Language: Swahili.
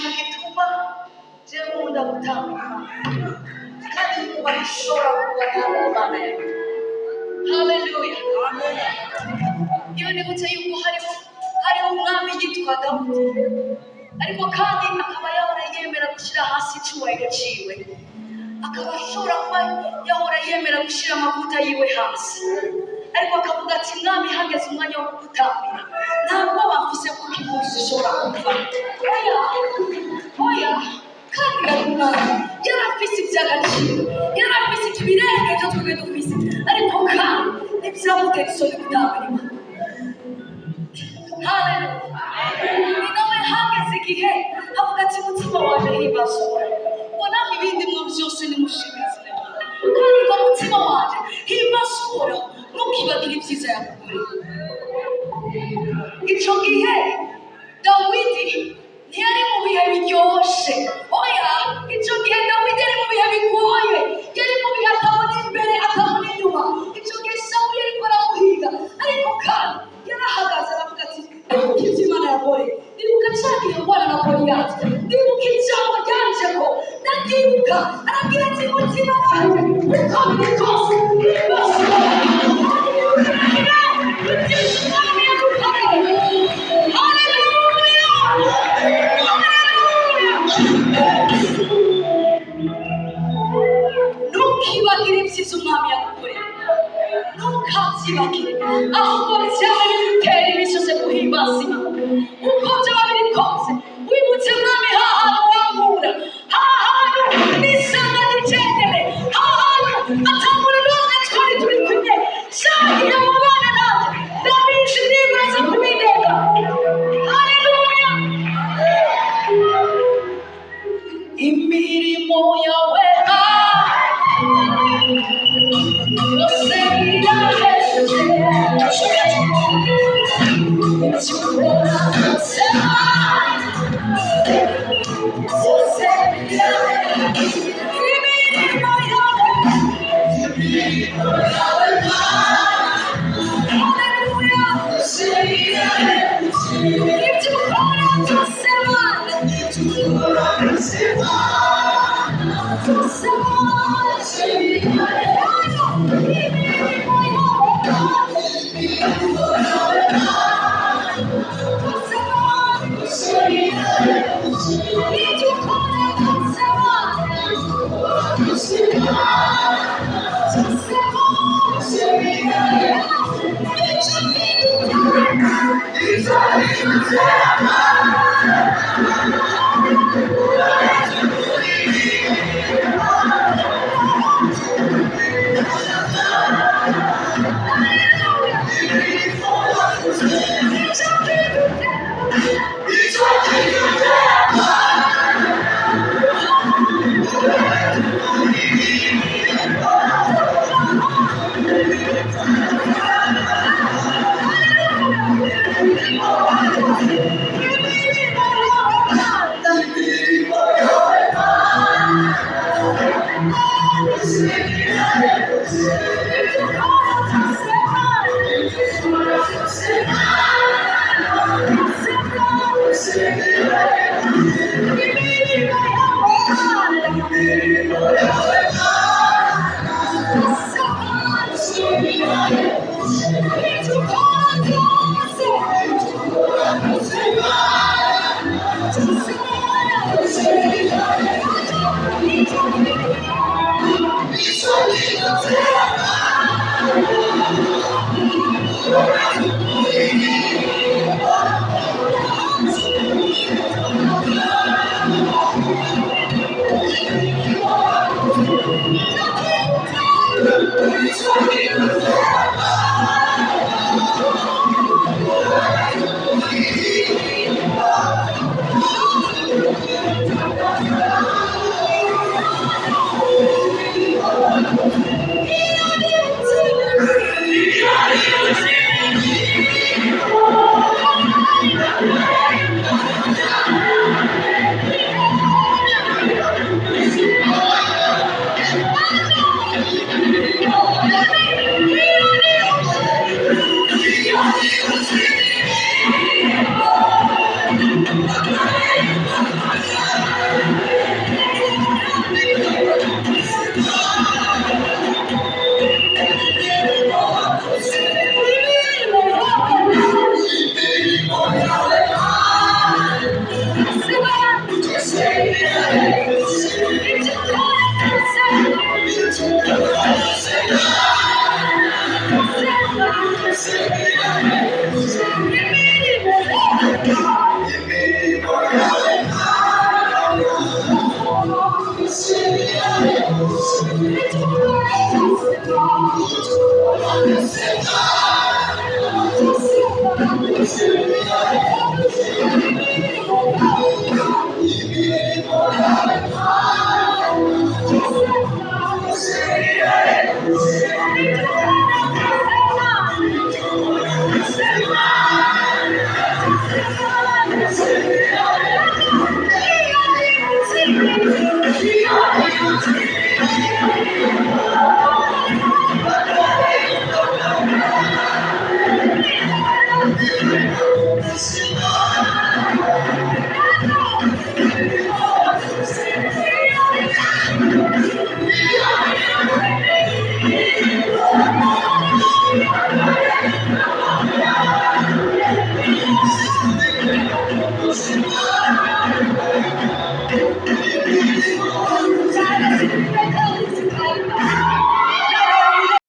kintu gituma jewe nkunda gutanga kandi kuba ishobora kuba Imana yawe. Haleluya. Iyo nibutse yuko hariho umwami yitwa Dawudi, ariko kandi akaba yahora yemera gushyira hasi icyubahiro ciwe, akaba ashobora kuba yahora yemera gushyira amavuta yiwe hasi, ariko akavuga ati mwami hageze umwanya wo kugutambira ntabwo bamfise kuko impuzu zishobora kuva. Oya kandi umwami yari afise iby'agaciro, yari afise ibirenga ibyo twebwe dufise, ariko kandi ntibyamutera isoni gutambira Imana. Haleluya. Ni nawe hageze igihe avuga ati mutima waje himbaza Uhoraho, ibindi mu byose nimushimire kandi ngo mutima waje himbaza Uhoraho, ntukibagire ibyiza yagukoreye. Icyo gihe Dawidi ntiyari mu bihe biryoshye, oya, icyo gihe Dawidi yari mu bihe bigoye, yari mu bihe atabona imbere atabona inyuma. Icyo gihe Sawuli yariko aramuhiga, ariko kandi yarahagaze aravuga ati ndibuka ibyo Imana yakoreye, ndibuka cya gihe ndwana na Goliyati, ndibuka ijambo ryanje ko ndabyibuka. Arabwira ati mutima wanjye uko biri kose himbaza ntukibagire ibyiza umwami yagukoreye, ntukabyibagire, ahubwo byaba bigutera imisozi guhimbaza Imana. Uko byaba biri kose wibutse umwami hahantu wankura, hahantu nisanga nigendere, hahantu atambura none twari turi kumwe, shahiye mubana nanjye ndabizi niburaza kubindega. Haleluya. Imirimo yawe yose irahejeje, icyo ukora byose byose irahejeje. Imirimo yawe haleluya yose irahejeje, icyo ukora byose Mana, icyo ukora byose Mana, byose byose irahejeje. It's